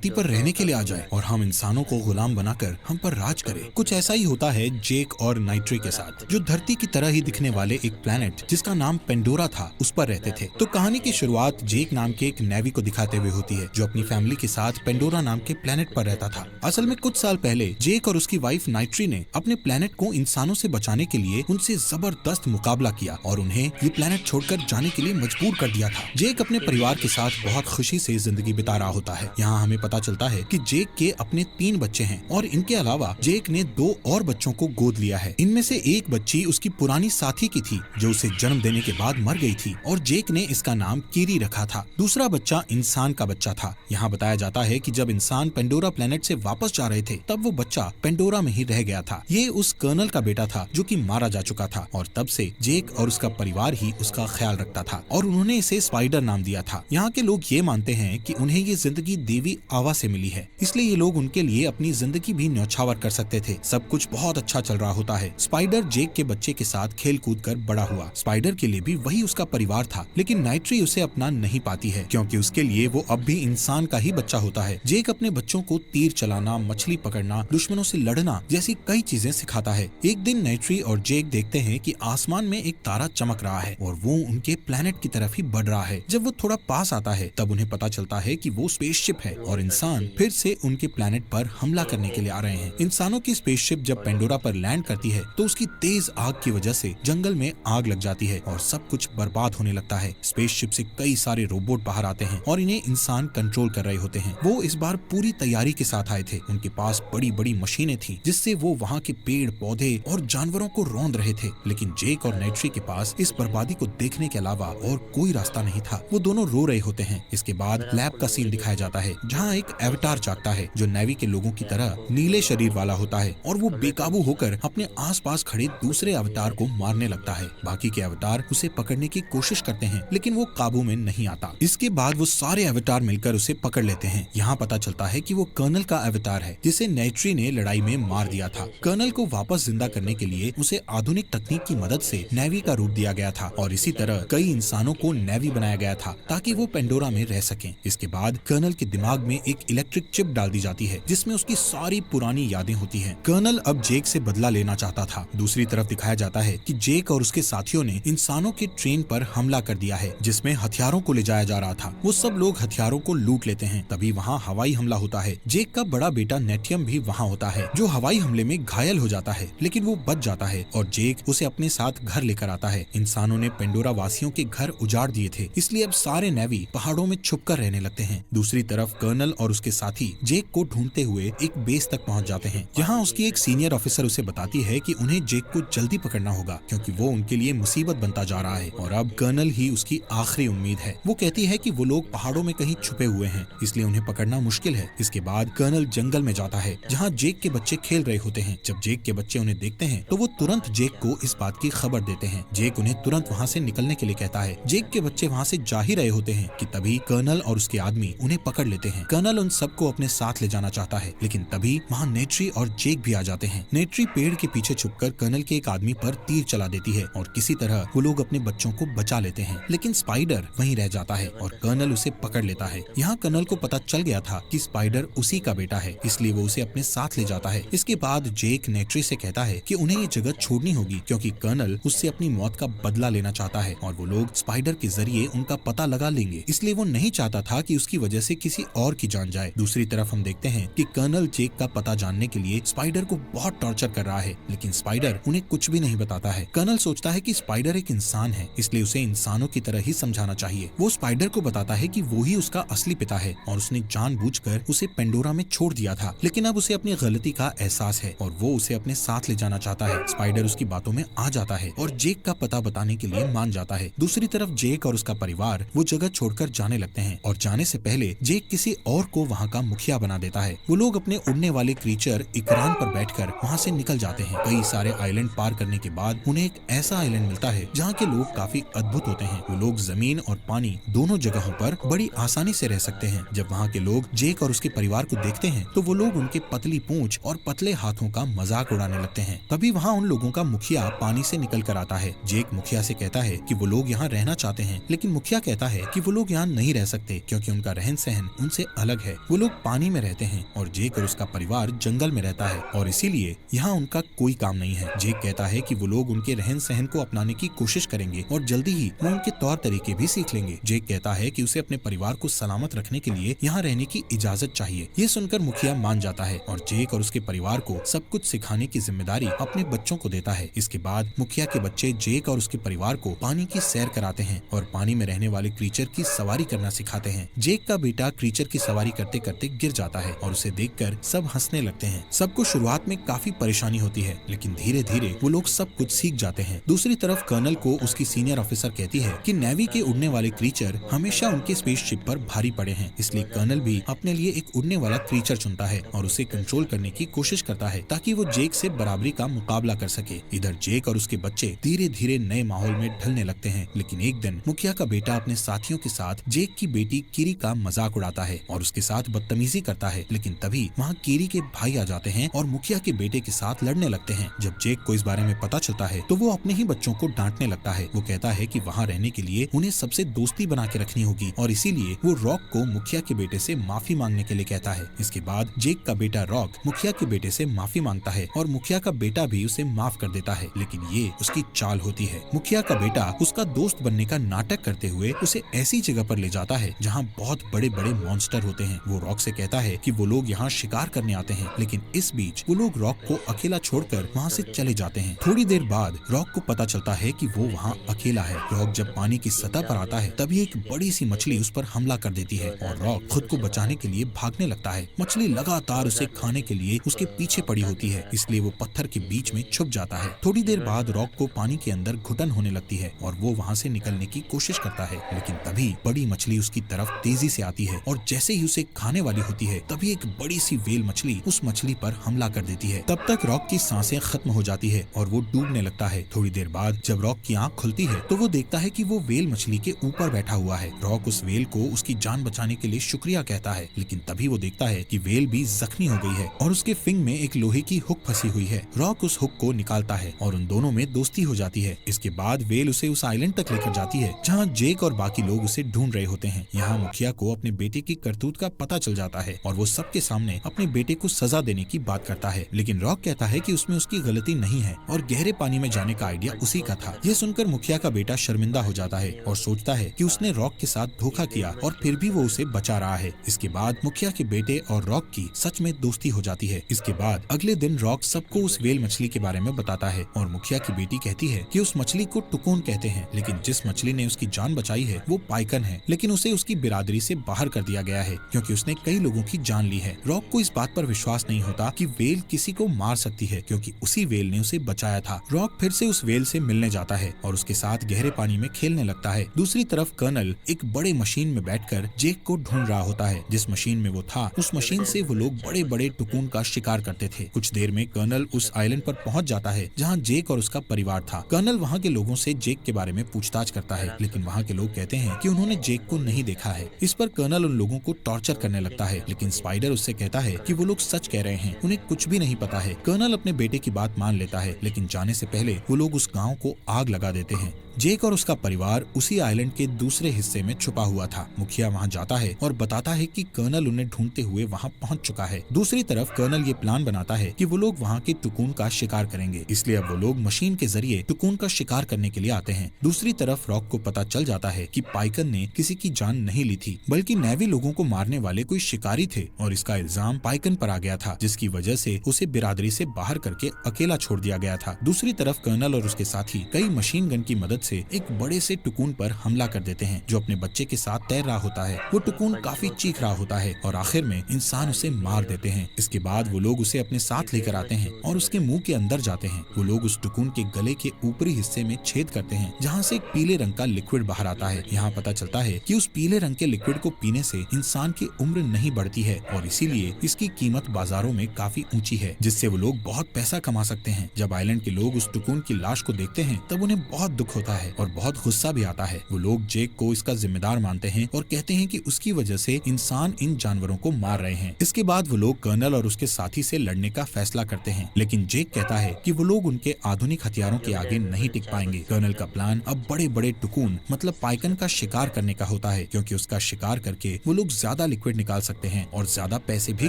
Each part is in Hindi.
धरती पर रहने के लिए आ जाए और हम इंसानों को गुलाम बनाकर हम पर राज करे। कुछ ऐसा ही होता है जेक और नाइट्री के साथ, जो धरती की तरह ही दिखने वाले एक प्लेनेट जिसका नाम पेंडोरा था उस पर रहते थे। तो कहानी की शुरुआत जेक नाम के एक नेवी को दिखाते हुए होती है, जो अपनी फैमिली के साथ पेंडोरा नाम के प्लेनेट पर रहता था। असल में कुछ साल पहले जेक और उसकी वाइफ नाइट्री ने अपने प्लेनेट को इंसानों से बचाने के लिए उनसे जबरदस्त मुकाबला किया और उन्हें ये प्लेनेट छोड़कर जाने के लिए मजबूर कर दिया था। जेक अपने परिवार के साथ बहुत खुशी से जिंदगी बिता रहा होता है। यहाँ हमें पता चलता है कि जेक के अपने 3 बच्चे हैं और इनके अलावा जेक ने 2 और बच्चों को गोद लिया है। इनमें से एक बच्ची उसकी पुरानी साथी की थी जो उसे जन्म देने के बाद मर गई थी और जेक ने इसका नाम कीरी रखा था। दूसरा बच्चा इंसान का बच्चा था। यहाँ बताया जाता है कि जब इंसान पेंडोरा प्लेनेट से वापस जा रहे थे तब वो बच्चा पेंडोरा में ही रह गया था। ये उस कर्नल का बेटा था जो कि मारा जा चुका था और तब से जेक और उसका परिवार ही उसका ख्याल रखता था और उन्होंने इसे स्पाइडर नाम दिया था। यहाँ के लोग ये मानते हैं कि उन्हें ये जिंदगी देवी आवा से मिली है, इसलिए ये लोग उनके लिए अपनी जिंदगी भी न्यौछावर कर सकते थे। सब कुछ बहुत अच्छा चल रहा होता है। स्पाइडर जेक के बच्चे के साथ खेल कूद कर बड़ा हुआ। स्पाइडर के लिए भी वही उसका परिवार था, लेकिन नाइट्री उसे अपना नहीं पाती है क्योंकि उसके लिए वो अब भी इंसान का ही बच्चा होता है। जेक अपने बच्चों को तीर चलाना, मछली पकड़ना, दुश्मनों से लड़ना जैसी कई चीजें सिखाता है। एक दिन नाइट्री और जेक देखते हैं कि आसमान में एक तारा चमक रहा है और वो उनके प्लेनेट की तरफ ही बढ़ रहा है। जब वो थोड़ा पास आता है तब उन्हें पता चलता है कि वो स्पेसशिप है और इंसान फिर से उनके प्लेनेट पर हमला करने के लिए आ रहे हैं। इंसानों की स्पेसशिप जब पेंडोरा पर लैंड करती है तो उसकी तेज आग की वजह से जंगल में आग लग जाती है और सब कुछ बर्बाद होने लगता है। स्पेसशिप से कई सारे रोबोट बाहर आते हैं और इन्हें इंसान कंट्रोल कर रहे होते हैं। वो इस बार पूरी तैयारी के साथ आए थे। उनके पास बड़ी बड़ी मशीनें थी जिससे वो वहाँ के पेड़ पौधे और जानवरों को रौंद रहे थे, लेकिन जेक और नाइट्री के पास इस बर्बादी को देखने के अलावा और कोई रास्ता नहीं था। वो दोनों रो रहे होते हैं। इसके बाद लैब का सीन दिखाया जाता है जहाँ एक एवतार जागता है जो नेवी के लोगों की तरह नीले शरीर वाला होता है और वो बेकाबू होकर अपने आसपास खड़े दूसरे अवतार को मारने लगता है। बाकी के अवतार उसे पकड़ने की कोशिश करते हैं लेकिन वो काबू में नहीं आता। इसके बाद वो सारे अवतार मिलकर उसे पकड़ लेते हैं। यहाँ पता चलता है कि वो कर्नल का अवतार है जिसे नाइट्री ने लड़ाई में मार दिया था। कर्नल को वापस जिंदा करने के लिए उसे आधुनिक तकनीक की मदद से नेवी का रूप दिया गया था और इसी तरह कई इंसानों को नेवी बनाया गया था ताकि वो पेंडोरा में रह सकें। इसके बाद कर्नल के दिमाग में एक इलेक्ट्रिक चिप डाल दी जाती है जिसमें उसकी सारी पुरानी यादें होती हैं। कर्नल अब जेक से बदला लेना चाहता था। दूसरी तरफ दिखाया जाता है कि जेक और उसके साथियों ने इंसानों के ट्रेन पर हमला कर दिया है जिसमें हथियारों को ले जाया जा रहा था। वो सब लोग हथियारों को लूट लेते हैं। तभी वहाँ हवाई हमला होता है। जेक का बड़ा बेटा नेटियम भी वहाँ होता है जो हवाई हमले में घायल हो जाता है, लेकिन वो बच जाता है और जेक उसे अपने साथ घर लेकर आता है। इंसानों ने पेंडोरा वासियों के घर उजाड़ दिए थे, इसलिए अब सारे नेवी पहाड़ों में छुपकर रहने लगते हैं। दूसरी तरफ कर्नल और उसके साथी जेक को ढूंढते हुए एक बेस तक पहुंच जाते हैं। यहाँ उसकी एक सीनियर ऑफिसर उसे बताती है कि उन्हें जेक को जल्दी पकड़ना होगा क्योंकि वो उनके लिए मुसीबत बनता जा रहा है और अब कर्नल ही उसकी आखिरी उम्मीद है। वो कहती है कि वो लोग पहाड़ों में कहीं छुपे हुए हैं, इसलिए उन्हें पकड़ना मुश्किल है। इसके बाद कर्नल जंगल में जाता है जहाँ जेक के बच्चे खेल रहे होते हैं। जब जेक के बच्चे उन्हें देखते हैं तो वो तुरंत जेक को इस बात की खबर देते हैं। जेक उन्हें तुरंत वहाँ से निकलने के लिए कहता है। जेक के बच्चे वहाँ से जा ही रहे होते हैं कि तभी कर्नल और उसके आदमी उन्हें पकड़ लेते हैं। कर्नल उन सबको अपने साथ ले जाना चाहता है, लेकिन तभी वहाँ नेट्री और जेक भी आ जाते हैं। नेट्री पेड़ के पीछे छुपकर कर्नल के एक आदमी पर तीर चला देती है और किसी तरह वो लोग अपने बच्चों को बचा लेते हैं, लेकिन स्पाइडर वहीं रह जाता है और कर्नल उसे पकड़ लेता है। यहाँ कर्नल को पता चल गया था कि स्पाइडर उसी का बेटा है, इसलिए वो उसे अपने साथ ले जाता है। इसके बाद जेक नेट्री से कहता है कि उन्हें ये जगह छोड़नी होगी क्योंकि कर्नल उससे अपनी मौत का बदला लेना चाहता है और वो लोग स्पाइडर के जरिए उनका पता लगा लेंगे, इसलिए वो नहीं चाहता था कि उसकी वजह से किसी और की जान जाए। दूसरी तरफ हम देखते हैं कि कर्नल जेक का पता जानने के लिए स्पाइडर को बहुत टॉर्चर कर रहा है, लेकिन स्पाइडर उन्हें कुछ भी नहीं बताता है। कर्नल सोचता है कि स्पाइडर एक इंसान है, इसलिए उसे इंसानों की तरह ही समझाना चाहिए। वो स्पाइडर को बताता है कि वो ही उसका असली पिता है और उसने जानबूझकर उसे पेंडोरा में छोड़ दिया था, लेकिन अब उसे अपनी गलती का एहसास है और वो उसे अपने साथ ले जाना चाहता है। स्पाइडर उसकी बातों में आ जाता है और जेक का पता बताने के लिए मान जाता है। दूसरी तरफ जेक और उसका परिवार वो जगह छोड़कर जाने लगते हैं और जाने से पहले जेक किसी और को वहाँ का मुखिया बना देता है। वो लोग अपने उड़ने वाले क्रीचर इकरान पर बैठकर वहाँ से निकल जाते हैं। कई सारे आइलैंड पार करने के बाद उन्हें एक ऐसा आइलैंड मिलता है जहाँ के लोग काफी अद्भुत होते हैं। वो लोग जमीन और पानी दोनों जगहों पर बड़ी आसानी से रह सकते हैं। जब वहाँ के लोग जेक और उसके परिवार को देखते हैं तो वो लोग उनके पतली पूंछ और पतले हाथों का मजाक उड़ाने लगते हैं। तभी वहाँ उन लोगों का मुखिया पानी से निकल कर आता है। जेक मुखिया से कहता है कि वो लोग यहाँ रहना चाहते हैं, लेकिन मुखिया कहता है कि वो लोग यहाँ नहीं रह सकते क्योंकि उनका रहन सहन उनसे अलग अलग है। वो लोग पानी में रहते हैं और जेक और उसका परिवार जंगल में रहता है और इसीलिए यहाँ उनका कोई काम नहीं है। जेक कहता है कि वो लोग उनके रहन सहन को अपनाने की कोशिश करेंगे और जल्दी ही वो उनके तौर तरीके भी सीख लेंगे। जेक कहता है कि उसे अपने परिवार को सलामत रखने के लिए यहाँ रहने की इजाजत चाहिए। ये सुनकर मुखिया मान जाता है और जेक और उसके परिवार को सब कुछ सिखाने की जिम्मेदारी अपने बच्चों को देता है। इसके बाद मुखिया के बच्चे जेक और उसके परिवार को पानी की सैर कराते हैं और पानी में रहने वाले क्रीचर की सवारी करना सिखाते हैं। जेक का बेटा क्रीचर की सवारी करते करते गिर जाता है और उसे देखकर सब हंसने लगते हैं। सबको शुरुआत में काफी परेशानी होती है, लेकिन धीरे धीरे वो लोग सब कुछ सीख जाते हैं। दूसरी तरफ कर्नल को उसकी सीनियर ऑफिसर कहती है कि नेवी के उड़ने वाले क्रीचर हमेशा उनके स्पेसशिप पर भारी पड़े हैं, इसलिए कर्नल भी अपने लिए एक उड़ने वाला क्रीचर चुनता है और उसे कंट्रोल करने की कोशिश करता है ताकि वो जेक से बराबरी का मुकाबला कर सके। इधर जेक और उसके बच्चे धीरे धीरे नए माहौल में ढलने लगते हैं, लेकिन एक दिन मुखिया का बेटा अपने साथियों के साथ जेक की बेटी किरी का मजाक उड़ाता है और उसके साथ बदतमीजी करता है, लेकिन तभी वहाँ किरी के भाई आ जाते हैं और मुखिया के बेटे के साथ लड़ने लगते हैं। जब जेक को इस बारे में पता चलता है तो वो अपने ही बच्चों को डांटने लगता है। वो कहता है कि वहाँ रहने के लिए उन्हें सबसे दोस्ती बना के रखनी होगी और इसीलिए वो रॉक को मुखिया के बेटे से माफी मांगने के लिए कहता है। इसके बाद जेक का बेटा रॉक मुखिया के बेटे से माफी मांगता है और मुखिया का बेटा भी उसे माफ कर देता है, लेकिन ये उसकी चाल होती है। मुखिया का बेटा उसका दोस्त बनने का नाटक करते हुए उसे ऐसी जगह पर ले जाता है जहाँ बहुत बड़े बड़े मॉन्स्टर होते हैं। वो रॉक से कहता है कि वो लोग यहाँ शिकार करने आते हैं, लेकिन इस बीच वो लोग रॉक को अकेला छोड़कर वहाँ से चले जाते हैं। थोड़ी देर बाद रॉक को पता चलता है कि वो वहाँ अकेला है। रॉक जब पानी की सतह पर आता है तभी एक बड़ी सी मछली उस पर हमला कर देती है और रॉक खुद को बचाने के लिए भागने लगता है। मछली लगातार उसे खाने के लिए उसके पीछे पड़ी होती है, इसलिए वो पत्थर के बीच में छुप जाता है। थोड़ी देर बाद रॉक को पानी के अंदर घुटन होने लगती है और वो वहाँ से निकलने की कोशिश करता है, लेकिन तभी बड़ी मछली उसकी तरफ तेजी से आती है और जैसे ही उसे खाने वाली होती है तभी एक बड़ी सी व्हेल मछली उस मछली पर हमला कर देती है। तब तक रॉक की सांसें खत्म हो जाती है और वो डूबने लगता है। थोड़ी देर बाद जब रॉक की आंख खुलती है तो वो देखता है कि वो व्हेल मछली के ऊपर बैठा हुआ है। रॉक उस व्हेल को उसकी जान बचाने के लिए शुक्रिया कहता है, लेकिन तभी वो देखता है कि व्हेल भी जख्मी हो गई है और उसके फिंग में एक लोहे की हुक फंसी हुई है। रॉक उस हुक को निकालता है और उन दोनों में दोस्ती हो जाती है। इसके बाद व्हेल उसे उस आइलैंड तक लेकर जाती है जहाँ जेक और बाकी लोग उसे ढूंढ रहे होते हैं। यहाँ मुखिया को अपने बेटे की करतूत का पता चल जाता है और वो सबके सामने अपने बेटे को सजा देने की बात करता है, लेकिन रॉक कहता है कि उसमें उसकी गलती नहीं है और गहरे पानी में जाने का आइडिया उसी का था। ये सुनकर मुखिया का बेटा शर्मिंदा हो जाता है और सोचता है कि उसने रॉक के साथ धोखा किया और फिर भी वो उसे बचा रहा है। इसके बाद मुखिया के बेटे और रॉक की सच में दोस्ती हो जाती है। इसके बाद अगले दिन रॉक सबको उस व्हेल मछली के बारे में बताता है और मुखिया की बेटी कहती है कि उस मछली को टुकून कहते हैं, लेकिन जिस मछली ने उसकी जान बचाई है वो पाइकन है, लेकिन उसे उसकी बिरादरी से बाहर कर दिया गया है क्योंकि उसने कई लोगों की जान ली है। रॉक को इस बात पर विश्वास नहीं होता कि व्हेल किसी को मार सकती है क्योंकि उसी व्हेल ने उसे बचाया था। रॉक फिर से उस व्हेल से मिलने जाता है और उसके साथ गहरे पानी में खेलने लगता है। दूसरी तरफ कर्नल एक बड़े मशीन में बैठकर जेक को ढूंढ रहा होता है। जिस मशीन में वो था उस मशीन से वो लोग बड़े बड़े टुकून का शिकार करते थे। कुछ देर में कर्नल उस आइलैंड पर पहुंच जाता है जहां जेक और उसका परिवार था। कर्नल वहां के लोगों से जेक के बारे में पूछताछ करता है, लेकिन वहां के लोग कहते हैं कि उन्होंने जेक को नहीं देखा है। इस पर कर्नल उन लोगों को टॉर्चर करने लगता है, लेकिन स्पाइडर उससे कहता है कि वो लोग सच कह रहे हैं, उन्हें कुछ भी नहीं पता है। कर्नल अपने बेटे की बात मान लेता है, लेकिन जाने से पहले वो लोग उस गाँव को आग लगा देते हैं। जेक और उसका परिवार उसी आइलैंड के दूसरे हिस्से में छुपा हुआ था। मुखिया वहां जाता है और बताता है कि कर्नल उन्हें ढूंढते हुए वहां पहुंच चुका है। दूसरी तरफ कर्नल ये प्लान बनाता है कि वो लोग वहां के टुकून का शिकार करेंगे, इसलिए अब वो लोग मशीन के जरिए टुकून का शिकार करने के लिए आते हैं। दूसरी तरफ रॉक को पता चल जाता है कि पाइकन ने किसी की जान नहीं ली थी, बल्कि नेवी लोगों को मारने वाले कोई शिकारी थे और इसका इल्जाम पाइकन पर आ गया था, जिसकी वजह से उसे बिरादरी से बाहर करके अकेला छोड़ दिया गया था। दूसरी तरफ कर्नल और उसके साथी कई मशीन गन की मदद से एक बड़े से टुकून पर हमला कर देते हैं जो अपने बच्चे के साथ तैर रहा होता है। वो टुकून काफी चीख रहा होता है और आखिर में इंसान उसे मार देते हैं। इसके बाद वो लोग उसे अपने साथ लेकर आते हैं और उसके मुंह के अंदर जाते हैं। वो लोग उस टुकून के गले के ऊपरी हिस्से में छेद करते हैं जहाँ से एक पीले रंग का लिक्विड बाहर आता है। यहाँ पता चलता है कि उस पीले रंग के लिक्विड को पीने से इंसान की उम्र नहीं बढ़ती है और इसीलिए इसकी कीमत बाजारों में काफी ऊंची है, जिससे वो लोग बहुत पैसा कमा सकते हैं। जब आइलैंड के लोग उस टुकून की लाश को देखते हैं तब उन्हें बहुत दुख होता जाता है और बहुत गुस्सा भी आता है। वो लोग जेक को इसका जिम्मेदार मानते हैं और कहते हैं कि उसकी वजह से इंसान इन जानवरों को मार रहे हैं। इसके बाद वो लोग कर्नल और उसके साथी से लड़ने का फैसला करते हैं, लेकिन जेक कहता है कि वो लोग उनके आधुनिक हथियारों के आगे नहीं टिक पाएंगे। कर्नल का प्लान अब बड़े बड़े टुकून मतलब पाइकन का शिकार करने का होता है, क्योंकि उसका शिकार करके वो लोग ज्यादा लिक्विड निकाल सकते हैं और ज्यादा पैसे भी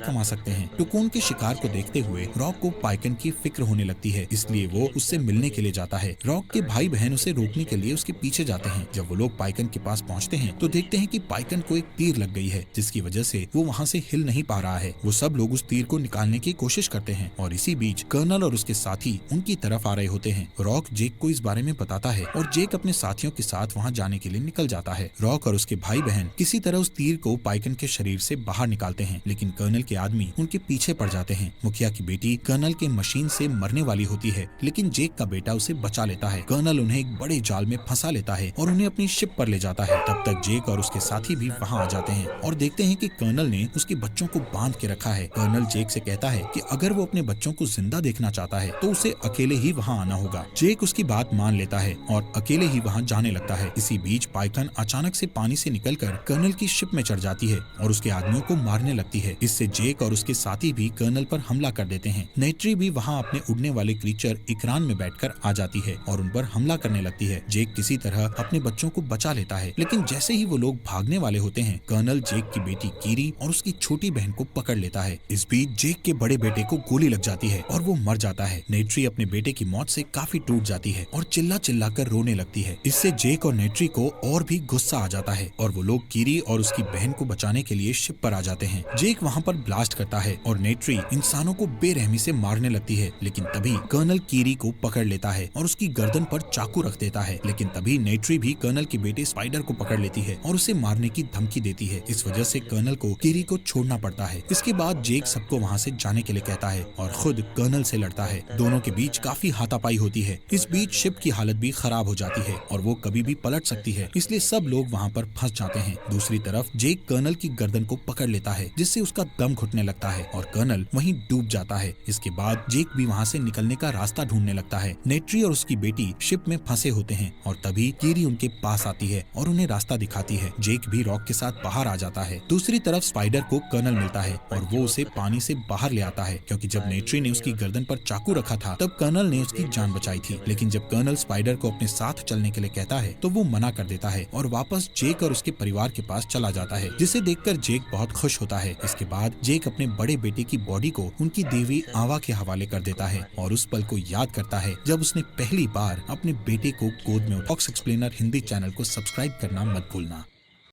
कमा सकते हैं। टुकून के शिकार को देखते हुए रॉक को पाइकन की फिक्र होने लगती है, इसलिए वो उससे मिलने के लिए जाता है। रॉक के भाई बहन उसे रोकने के लिए उसके पीछे जाते हैं। जब वो लोग पाइकन के पास पहुंचते हैं तो देखते हैं कि पाइकन को एक तीर लग गई है, जिसकी वजह से वो वहां से हिल नहीं पा रहा है। वो सब लोग उस तीर को निकालने की कोशिश करते हैं और इसी बीच कर्नल और उसके साथी उनकी तरफ आ रहे होते हैं। रॉक जेक को इस बारे में बताता है और जेक अपने साथियों के साथ वहां जाने के लिए निकल जाता है। रॉक और उसके भाई बहन किसी तरह उस तीर को पाइकन के शरीर से बाहर निकालते हैं, लेकिन कर्नल के आदमी उनके पीछे पड़ जाते हैं। मुखिया की बेटी कर्नल के मशीन से मरने वाली होती है, लेकिन जेक का बेटा उसे बचा लेता है। कर्नल उन्हें एक बड़े जाल में फंसा लेता है और उन्हें अपनी शिप पर ले जाता है। तब तक जेक और उसके साथी भी वहां आ जाते हैं और देखते हैं कि कर्नल ने उसके बच्चों को बांध के रखा है। कर्नल जेक से कहता है कि अगर वो अपने बच्चों को जिंदा देखना चाहता है तो उसे अकेले ही वहां आना होगा। जेक उसकी बात मान लेता है और अकेले ही वहां जाने लगता है। इसी बीच पाइथन अचानक से पानी से निकलकर कर्नल की शिप में चढ़ जाती है और उसके आदमियों को मारने लगती है। इससे जेक और उसके साथी भी कर्नल पर हमला कर देते हैं। नेट्री भी वहां अपने उड़ने वाले क्रीचर इकरान में बैठकर आ जाती है और उन पर हमला करने लगती है। जेक किसी तरह अपने बच्चों को बचा लेता है, लेकिन जैसे ही वो लोग भागने वाले होते हैं, कर्नल जेक की बेटी कीरी और उसकी छोटी बहन को पकड़ लेता है। इस बीच जेक के बड़े बेटे को गोली लग जाती है और वो मर जाता है। नेट्री अपने बेटे की मौत से काफी टूट जाती है और चिल्ला चिल्ला कर रोने लगती है। इससे जेक और नेट्री को और भी गुस्सा आ जाता है और वो लोग कीरी और उसकी बहन को बचाने के लिए शिप पर आ जाते हैं। जेक वहाँ पर ब्लास्ट करता है और नेट्री इंसानों को बेरहमी से मारने लगती है, लेकिन तभी कर्नल कीरी को पकड़ लेता है और उसकी गर्दन पर चाकू रख देता है। लेकिन तभी नेट्री भी कर्नल के बेटे स्पाइडर को पकड़ लेती है और उसे मारने की धमकी देती है। इस वजह से कर्नल को कीरी को छोड़ना पड़ता है। इसके बाद जेक सबको वहाँ से जाने के लिए कहता है और खुद कर्नल से लड़ता है। दोनों के बीच काफी हाथापाई होती है। इस बीच शिप की हालत भी खराब हो जाती है और वो कभी भी पलट सकती है, इसलिए सब लोग वहाँ पर फंस जाते हैं। दूसरी तरफ जेक कर्नल की गर्दन को पकड़ लेता है, जिससे उसका दम घुटने लगता है और कर्नल वहीं डूब जाता है। इसके बाद जेक भी वहाँ से निकलने का रास्ता ढूंढने लगता है। नेट्री और उसकी बेटी शिप में फंसे होते हैं और तभी कीरी उनके पास आती है और उन्हें रास्ता दिखाती है। जेक भी रॉक के साथ बाहर आ जाता है। दूसरी तरफ स्पाइडर को कर्नल मिलता है और वो उसे पानी से बाहर ले आता है, क्योंकि जब नेट्री ने उसकी गर्दन पर चाकू रखा था तब कर्नल ने उसकी जान बचाई थी। लेकिन जब कर्नल स्पाइडर को अपने साथ चलने के लिए कहता है तो वो मना कर देता है और वापस जेक और उसके परिवार के पास चला जाता है, जिसे देखकर जेक बहुत खुश होता है। इसके बाद जेक अपने बड़े बेटे की बॉडी को उनकी देवी आवा के हवाले कर देता है और उस पल को याद करता है जब उसने पहली बार अपने बेटे को गोद में उठाया। फॉक्स एक्सप्लेनर हिंदी चैनल को सब्सक्राइब करना मत भूलना।